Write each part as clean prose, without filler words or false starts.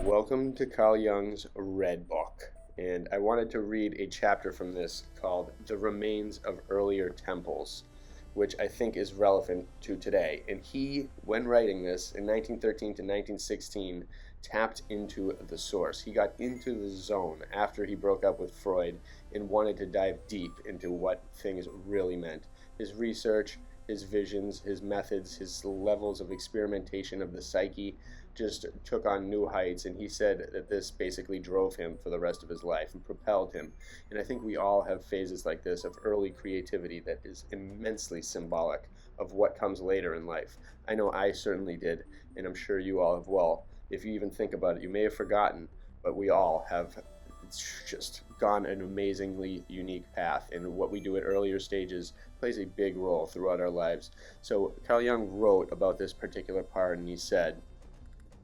Welcome to Carl Jung's Red Book, and I wanted to read a chapter from this called The Remains of Earlier Temples, which I think is relevant to today. And he, when writing this in 1913 to 1916, tapped into the source. He got into the zone after he broke up with Freud and wanted to dive deep into what things really meant. His research, his visions, his methods, his levels of experimentation of the psyche just took on new heights, and he said that this basically drove him for the rest of his life and propelled him. And I think we all have phases like this of early creativity that is immensely symbolic of what comes later in life. I know I certainly did, and I'm sure you all have well. If you even think about it, you may have forgotten, but we all have just gone an amazingly unique path, and what we do at earlier stages plays a big role throughout our lives. So Carl Jung wrote about this particular part, and he said,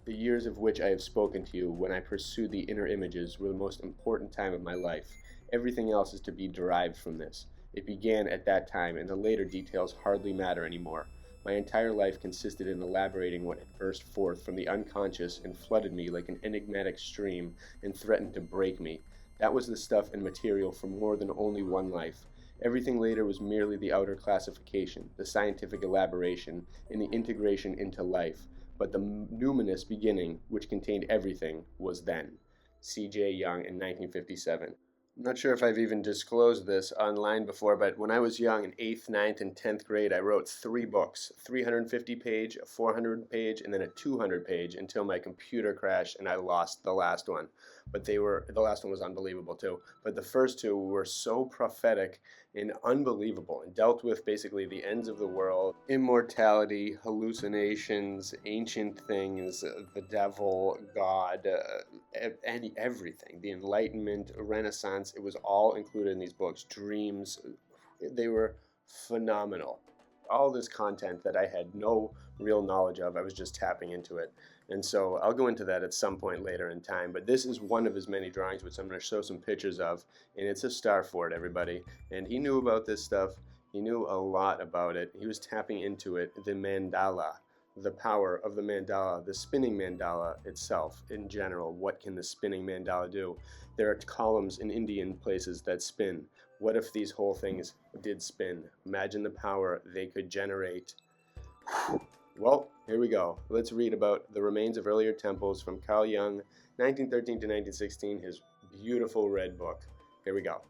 "The years of which I have spoken to you when I pursued the inner images were the most important time of my life. Everything else is to be derived from this. It began at that time, and the later details hardly matter anymore. My entire life consisted in elaborating what had burst forth from the unconscious and flooded me like an enigmatic stream and threatened to break me. That was the stuff and material for more than only one life. Everything later was merely the outer classification, the scientific elaboration, and the integration into life. But the numinous beginning, which contained everything, was then." C.J. Jung in 1957. I'm not sure if I've even disclosed this online before, but when I was young in 8th, ninth, and 10th grade, I wrote 3 books, 350 page, a 400 page, and then a 200 page until my computer crashed and I lost the last one. But the last one was unbelievable too. But the first 2 were so prophetic and unbelievable and dealt with basically the ends of the world, immortality, hallucinations, ancient things, the devil, God, everything, the Enlightenment, Renaissance. It was all included in these books. Dreams, they were phenomenal. All this content that I had no real knowledge of, I was just tapping into it. And so I'll go into that at some point later in time, but this is one of his many drawings, which I'm going to show some pictures of, and it's a star fort, everybody. And he knew about this stuff. He knew a lot about it. He was tapping into it, the mandala, the power of the mandala, the spinning mandala itself in general. What can the spinning mandala do? There are columns in Indian places that spin. What if these whole things did spin? Imagine the power they could generate. Well, here we go. Let's read about the remains of earlier temples from Carl Jung, 1913 to 1916, his beautiful red book. Here we go.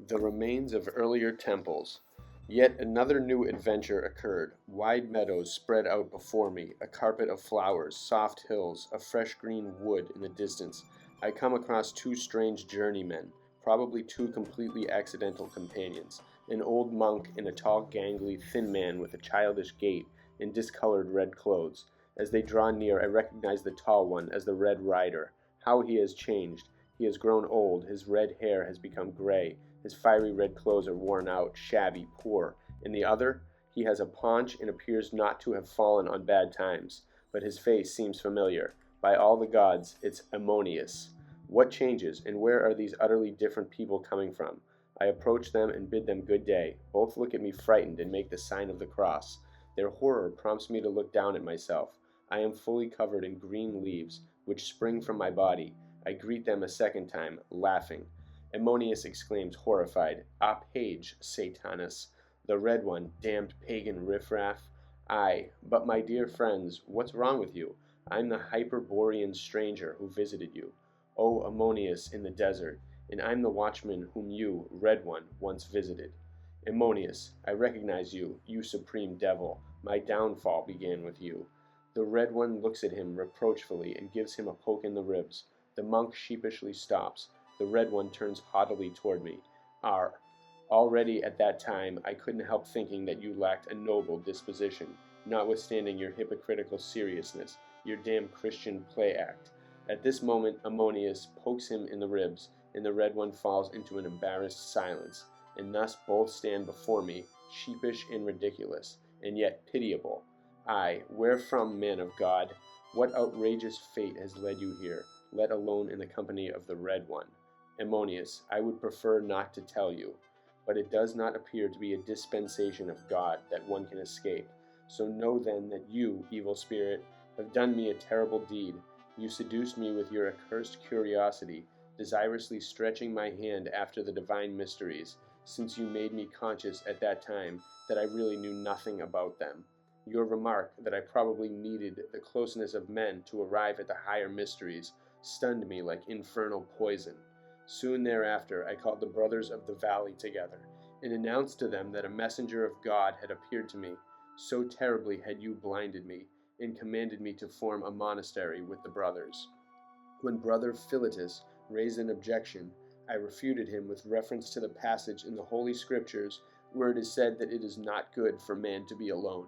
The remains of earlier temples. Yet another new adventure occurred. Wide meadows spread out before me, a carpet of flowers, soft hills, a fresh green wood in the distance. I come across 2 strange journeymen, probably 2 completely accidental companions, an old monk and a tall, gangly, thin man with a childish gait in discolored red clothes. As they draw near, I recognize the tall one as the Red Rider. How he has changed. He has grown old, his red hair has become gray, his fiery red clothes are worn out, shabby, poor. In the other, he has a paunch and appears not to have fallen on bad times, but his face seems familiar. By all the gods, it's Ammonius. What changes, and where are these utterly different people coming from? I approach them and bid them good day. Both look at me frightened and make the sign of the cross. Their horror prompts me to look down at myself. I am fully covered in green leaves, which spring from my body. I greet them a second time, laughing. Ammonius exclaims, horrified, "Ah, page, Satanus, the red one, damned pagan riffraff. Aye, but my dear friends, what's wrong with you? I'm the Hyperborean stranger who visited you. O Ammonius in the desert, and I'm the watchman whom you, red one, once visited. Ammonius, I recognize you, you supreme devil. My downfall began with you." The red one looks at him reproachfully and gives him a poke in the ribs. The monk sheepishly stops. The red one turns haughtily toward me. Already at that time I couldn't help thinking that you lacked a noble disposition, notwithstanding your hypocritical seriousness, your damn Christian play act. At this moment Ammonius pokes him in the ribs, and the red one falls into an embarrassed silence. And thus both stand before me, sheepish and ridiculous, and yet pitiable. Aye, wherefrom, man of God? What outrageous fate has led you here, let alone in the company of the Red One? Ammonius, I would prefer not to tell you, but it does not appear to be a dispensation of God that one can escape. So know then that you, evil spirit, have done me a terrible deed, You seduced me with your accursed curiosity, desirously stretching my hand after the divine mysteries, since you made me conscious at that time that I really knew nothing about them. Your remark that I probably needed the closeness of men to arrive at the higher mysteries stunned me like infernal poison. Soon thereafter I called the brothers of the valley together, and announced to them that a messenger of God had appeared to me. So terribly had you blinded me, and commanded me to form a monastery with the brothers. When Brother Philetus raised an objection, I refuted him with reference to the passage in the Holy Scriptures where it is said that it is not good for man to be alone.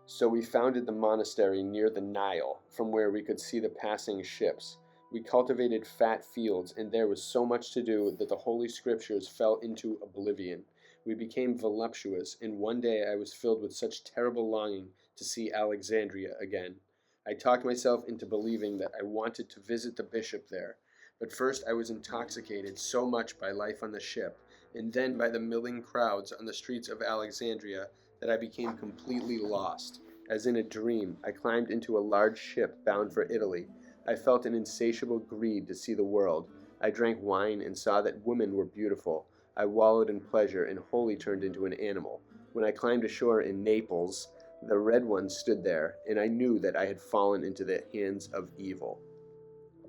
So we founded the monastery near the Nile, from where we could see the passing ships. We cultivated fat fields, and there was so much to do that the Holy Scriptures fell into oblivion. We became voluptuous, and one day I was filled with such terrible longing to see Alexandria again. I talked myself into believing that I wanted to visit the bishop there. But first I was intoxicated so much by life on the ship, and then by the milling crowds on the streets of Alexandria, that I became completely lost. As in a dream, I climbed into a large ship bound for Italy. I felt an insatiable greed to see the world. I drank wine and saw that women were beautiful. I wallowed in pleasure and wholly turned into an animal. When I climbed ashore in Naples, the Red One stood there, and I knew that I had fallen into the hands of evil.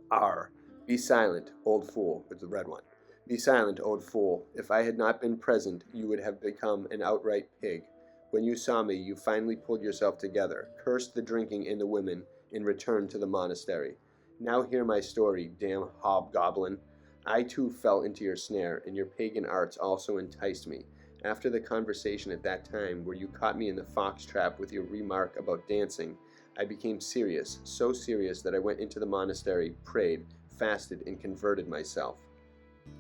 R. Be silent, old fool, with the Red One. Be silent, old fool. If I had not been present, you would have become an outright pig. When you saw me, you finally pulled yourself together, cursed the drinking and the women, and returned to the monastery. Now hear my story, damn hobgoblin. I too fell into your snare, and your pagan arts also enticed me. After the conversation at that time, where you caught me in the fox trap with your remark about dancing, I became serious, so serious that I went into the monastery, prayed, fasted, and converted myself.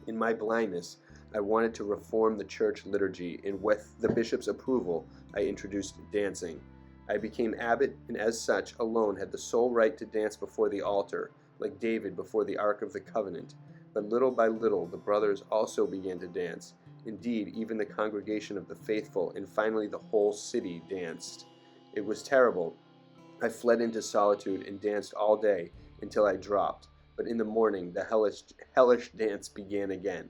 In my blindness, I wanted to reform the church liturgy, and with the bishop's approval, I introduced dancing. I became abbot, and as such alone had the sole right to dance before the altar, like David before the Ark of the Covenant. But little by little the brothers also began to dance. Indeed, even the congregation of the faithful, and finally the whole city, danced. It was terrible. I fled into solitude and danced all day until I dropped, but in the morning the hellish dance began again.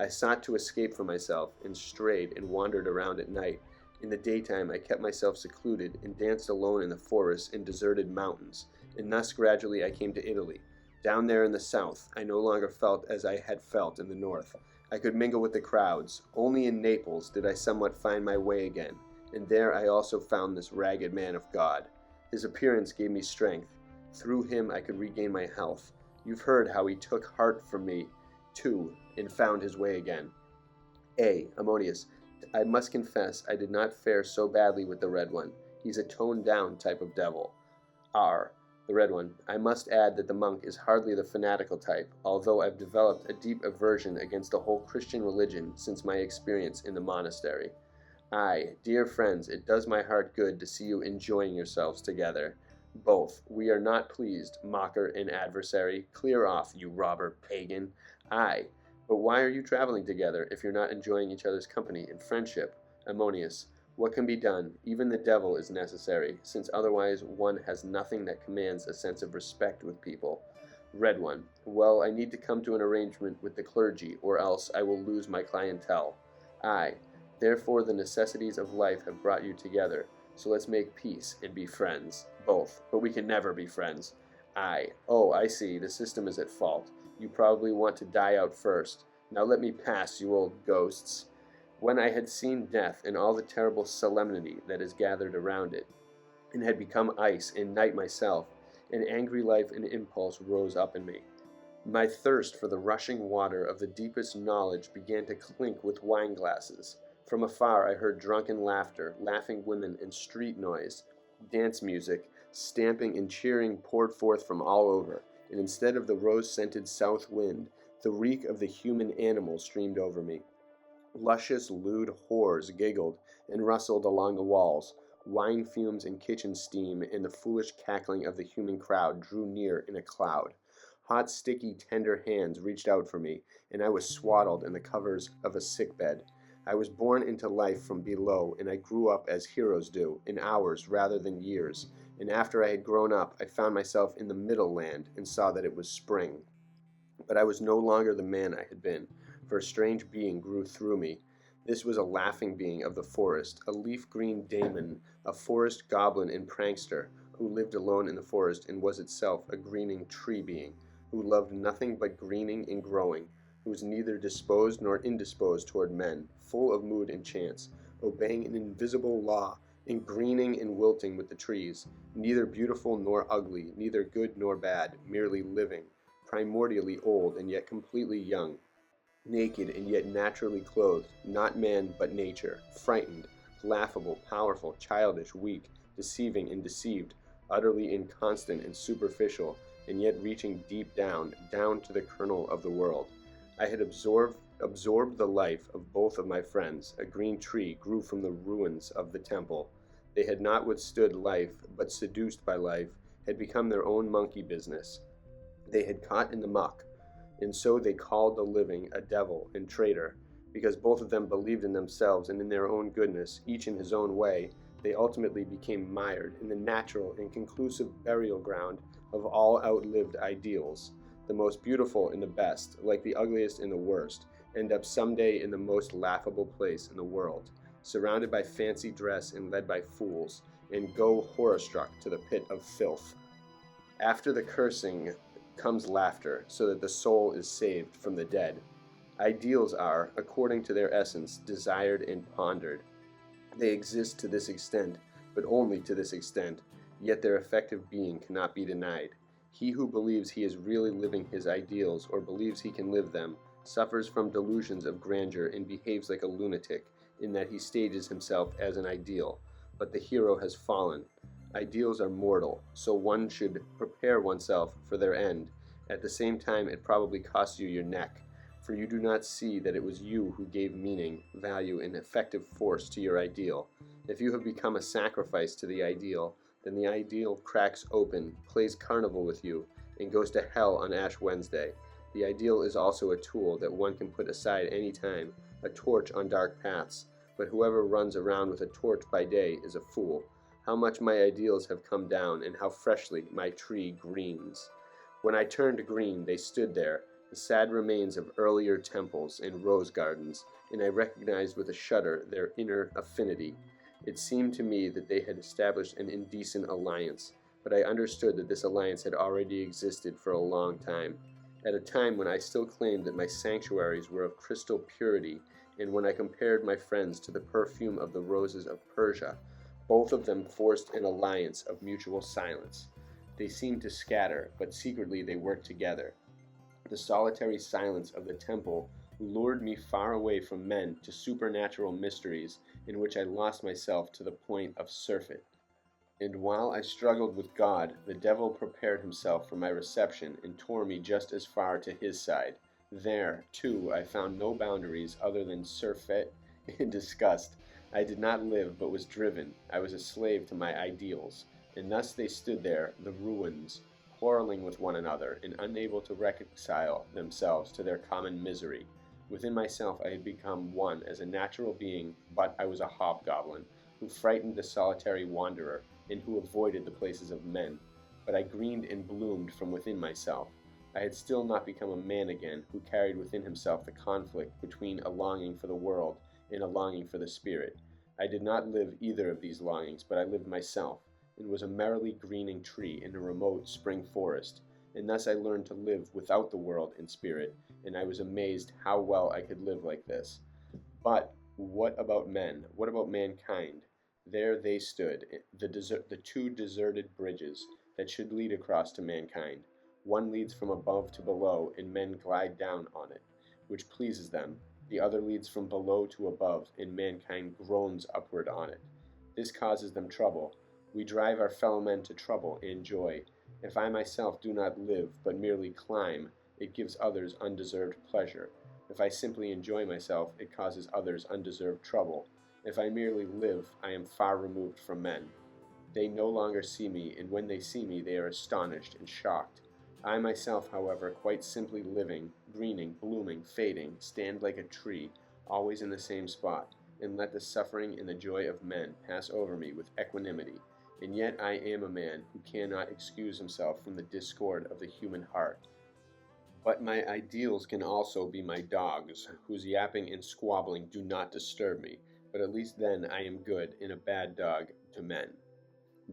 I sought to escape from myself, and strayed and wandered around at night. In the daytime I kept myself secluded, and danced alone in the forests and deserted mountains, and thus gradually I came to Italy. Down there in the south, I no longer felt as I had felt in the north. I could mingle with the crowds. Only in Naples did I somewhat find my way again, and there I also found this ragged man of God. His appearance gave me strength. Through him I could regain my health. You've heard how he took heart from me, too, and found his way again. Ammonius, I must confess I did not fare so badly with the Red One. He's a toned-down type of devil. R. The Red One. I must add that the monk is hardly the fanatical type, although I've developed a deep aversion against the whole Christian religion since my experience in the monastery. Dear friends, it does my heart good to see you enjoying yourselves together. Both. We are not pleased, mocker and adversary. Clear off, you robber pagan. But why are you traveling together if you're not enjoying each other's company and friendship? Ammonius. What can be done? Even the devil is necessary, since otherwise one has nothing that commands a sense of respect with people. Red One. Well, I need to come to an arrangement with the clergy, or else I will lose my clientele. Therefore the necessities of life have brought you together, so let's make peace and be friends. Both. But we can never be friends. I see, the system is at fault. You probably want to die out first. Now let me pass, you old ghosts. When I had seen death and all the terrible solemnity that is gathered around it, and had become ice and night myself, an angry life and impulse rose up in me. My thirst for the rushing water of the deepest knowledge began to clink with wine glasses. From afar I heard drunken laughter, laughing women, and street noise. Dance music, stamping and cheering poured forth from all over, and instead of the rose-scented south wind, the reek of the human animal streamed over me. Luscious, lewd whores giggled and rustled along the walls. Wine fumes and kitchen steam and the foolish cackling of the human crowd drew near in a cloud. Hot, sticky, tender hands reached out for me, and I was swaddled in the covers of a sickbed. I was born into life from below, and I grew up as heroes do, in hours rather than years. and after I had grown up, I found myself in the middle land and saw that it was spring. But I was no longer the man I had been, for a strange being grew through me. This was a laughing being of the forest, a leaf-green daemon, a forest goblin and prankster, who lived alone in the forest and was itself a greening tree being, who loved nothing but greening and growing, who was neither disposed nor indisposed toward men, full of mood and chance, obeying an invisible law, and greening and wilting with the trees, neither beautiful nor ugly, neither good nor bad, merely living, primordially old and yet completely young, naked and yet naturally clothed, not man but nature, frightened, laughable, powerful, childish, weak, deceiving and deceived, utterly inconstant and superficial, and yet reaching deep down, down to the kernel of the world. I had absorbed the life of both of my friends. A green tree grew from the ruins of the temple. They had not withstood life, but seduced by life, had become their own monkey business. They had caught in the muck, and so they called the living a devil and traitor. Because both of them believed in themselves and in their own goodness, each in his own way, they ultimately became mired in the natural and conclusive burial ground of all outlived ideals. The most beautiful and the best, like the ugliest and the worst, end up someday in the most laughable place in the world, surrounded by fancy dress and led by fools, and go horror-struck to the pit of filth. After the cursing comes laughter, so that the soul is saved from the dead. Ideals are, according to their essence, desired and pondered. They exist to this extent, but only to this extent, yet their effective being cannot be denied. He who believes he is really living his ideals, or believes he can live them, suffers from delusions of grandeur and behaves like a lunatic, in that he stages himself as an ideal. But the hero has fallen. Ideals are mortal, so one should prepare oneself for their end. At the same time, it probably costs you your neck, for you do not see that it was you who gave meaning, value, and effective force to your ideal. If you have become a sacrifice to the ideal, then the ideal cracks open, plays carnival with you, and goes to hell on Ash Wednesday. The ideal is also a tool that one can put aside any time, a torch on dark paths, but whoever runs around with a torch by day is a fool. How much my ideals have come down, and how freshly my tree greens. When I turned green, they stood there, the sad remains of earlier temples and rose gardens, and I recognized with a shudder their inner affinity. It seemed to me that they had established an indecent alliance, but I understood that this alliance had already existed for a long time, at a time when I still claimed that my sanctuaries were of crystal purity, and when I compared my friends to the perfume of the roses of Persia. Both of them forced an alliance of mutual silence. They seemed to scatter, but secretly they worked together. The solitary silence of the temple lured me far away from men to supernatural mysteries in which I lost myself to the point of surfeit. And while I struggled with God, the devil prepared himself for my reception and tore me just as far to his side. There, too, I found no boundaries other than surfeit and disgust. I did not live, but was driven. I was a slave to my ideals. And thus they stood there, the ruins, quarreling with one another, and unable to reconcile themselves to their common misery. Within myself I had become one as a natural being, but I was a hobgoblin, who frightened the solitary wanderer, and who avoided the places of men. But I greened and bloomed from within myself. I had still not become a man again, who carried within himself the conflict between a longing for the world and a longing for the spirit. I did not live either of these longings, but I lived myself, and was a merrily greening tree in a remote spring forest, and thus I learned to live without the world and spirit, and I was amazed how well I could live like this. But what about men? What about mankind? There they stood, the two deserted bridges that should lead across to mankind. One leads from above to below, and men glide down on it, which pleases them. The other leads from below to above, and mankind groans upward on it. This causes them trouble. We drive our fellow men to trouble and joy. If I myself do not live, but merely climb, it gives others undeserved pleasure. If I simply enjoy myself, it causes others undeserved trouble. If I merely live, I am far removed from men. They no longer see me, and when they see me, they are astonished and shocked. I myself, however, quite simply living, greening, blooming, fading, stand like a tree, always in the same spot, and let the suffering and the joy of men pass over me with equanimity. and yet I am a man who cannot excuse himself from the discord of the human heart. But my ideals can also be my dogs, whose yapping and squabbling do not disturb me, but at least then I am good and a bad dog to men.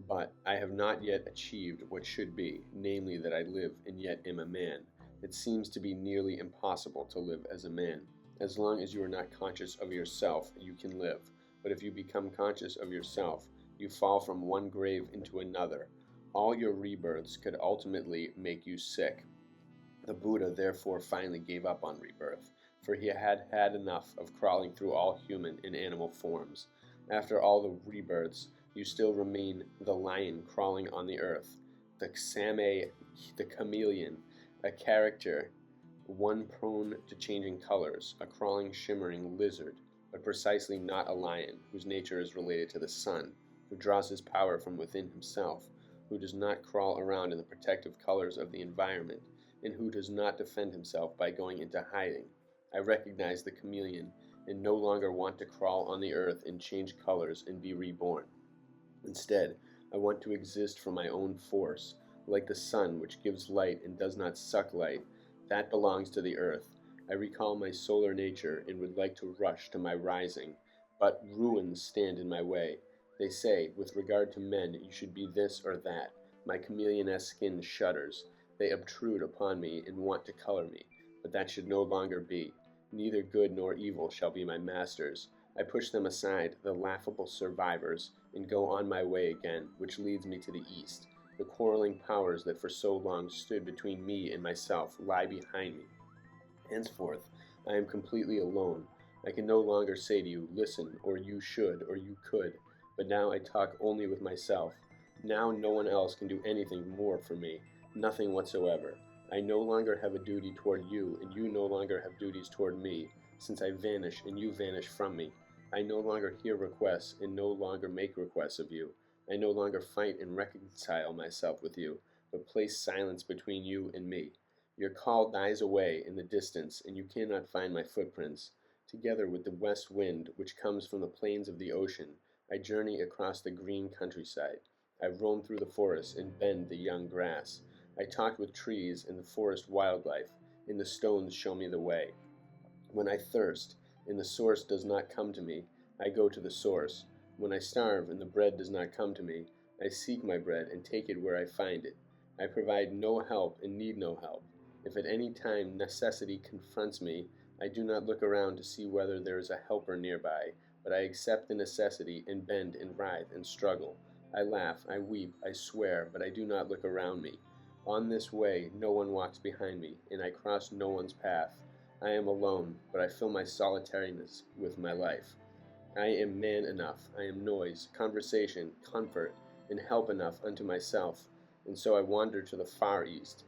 But I have not yet achieved what should be, namely that I live and yet am a man. It seems to be nearly impossible to live as a man. As long as you are not conscious of yourself, you can live. But if you become conscious of yourself, you fall from one grave into another. All your rebirths could ultimately make you sick. The Buddha therefore finally gave up on rebirth, for he had had enough of crawling through all human and animal forms. After all the rebirths, you still remain the lion crawling on the earth, the Ksame, the chameleon, a character, one prone to changing colors, a crawling, shimmering lizard, but precisely not a lion, whose nature is related to the sun, who draws his power from within himself, who does not crawl around in the protective colors of the environment, and who does not defend himself by going into hiding. I recognize the chameleon, and no longer want to crawl on the earth and change colors and be reborn. Instead, I want to exist from my own force, like the sun which gives light and does not suck light. That belongs to the earth. I recall my solar nature and would like to rush to my rising, but ruins stand in my way. They say, with regard to men, you should be this or that. My chameleon-esque skin shudders. They obtrude upon me and want to color me, but that should no longer be. Neither good nor evil shall be my masters. I push them aside, the laughable survivors, and go on my way again, which leads me to the east. The quarreling powers that for so long stood between me and myself lie behind me. Henceforth, I am completely alone. I can no longer say to you, listen, or you should, or you could, but now I talk only with myself. Now no one else can do anything more for me, nothing whatsoever. I no longer have a duty toward you, and you no longer have duties toward me, since I vanish and you vanish from me. I no longer hear requests and no longer make requests of you. I no longer fight and reconcile myself with you, but place silence between you and me. Your call dies away in the distance, and you cannot find my footprints. Together with the west wind, which comes from the plains of the ocean, I journey across the green countryside. I roam through the forest and bend the young grass. I talk with trees and the forest wildlife, and the stones show me the way. When I thirst, and the source does not come to me, I go to the source. When I starve, and the bread does not come to me, I seek my bread and take it where I find it. I provide no help and need no help. If at any time necessity confronts me, I do not look around to see whether there is a helper nearby, but I accept the necessity and bend and writhe and struggle. I laugh, I weep, I swear, but I do not look around me. On this way no one walks behind me, and I cross no one's path. I am alone, but I fill my solitariness with my life. I am man enough, I am noise, conversation, comfort, and help enough unto myself, and so I wander to the far east.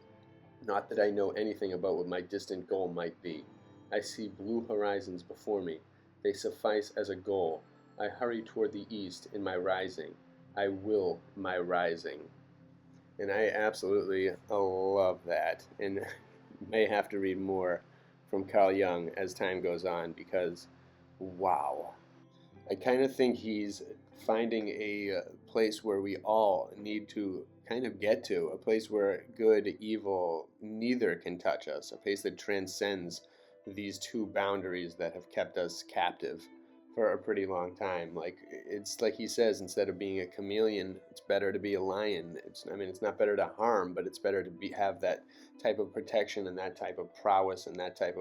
Not that I know anything about what my distant goal might be. I see blue horizons before me. They suffice as a goal. I hurry toward the east in my rising. I will my rising. And I absolutely love that, and may have to read more from Carl Jung as time goes on, because wow. I kind of think he's finding a place where we all need to kind of get to, a place where good, evil, neither can touch us, a place that transcends these two boundaries that have kept us captive for a pretty long time. Like, it's like he says, instead of being a chameleon, it's better to be a lion. It's not better to harm, but it's better to have that type of protection and that type of prowess and that type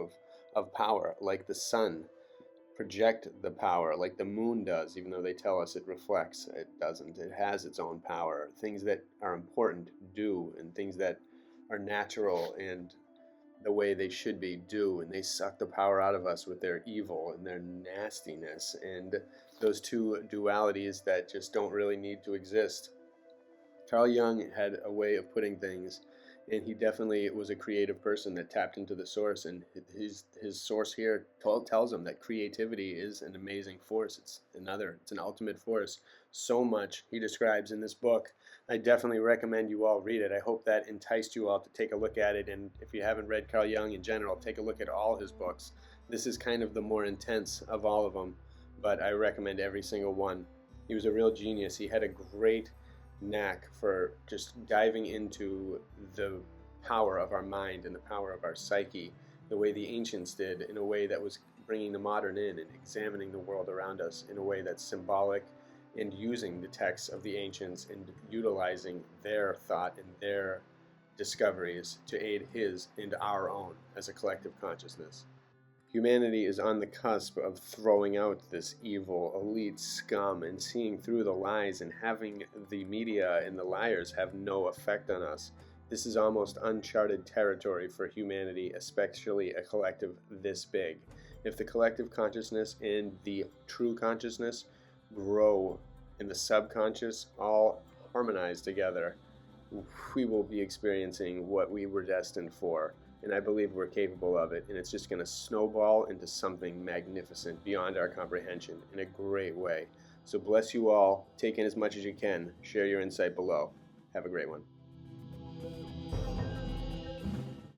of power, like the sun project the power like the moon does, even though they tell us it reflects. It doesn't. It has its own power. Things that are important do, and things that are natural and the way they should be do, and they suck the power out of us with their evil and their nastiness, and those two dualities that just don't really need to exist. Carl Jung had a way of putting things, and he definitely was a creative person that tapped into the source, and his source here tells him that creativity is an amazing force. It's an ultimate force. So much he describes in this book. I definitely recommend you all read it. I hope that enticed you all to take a look at it, and if you haven't read Carl Jung in general, take a look at all his books. This is kind of the more intense of all of them, but I recommend every single one. He was a real genius. He had a great knack for just diving into the power of our mind and the power of our psyche, the way the ancients did, in a way that was bringing the modern in and examining the world around us in a way that's symbolic, and using the texts of the ancients and utilizing their thought and their discoveries to aid his and our own as a collective consciousness. Humanity is on the cusp of throwing out this evil, elite scum and seeing through the lies and having the media and the liars have no effect on us. This is almost uncharted territory for humanity, especially a collective this big. If the collective consciousness and the true consciousness grow in the subconscious, all harmonize together, we will be experiencing what we were destined for. And I believe we're capable of it, and it's just going to snowball into something magnificent beyond our comprehension in a great way. So bless you all. Take in as much as you can. Share your insight below. Have a great one.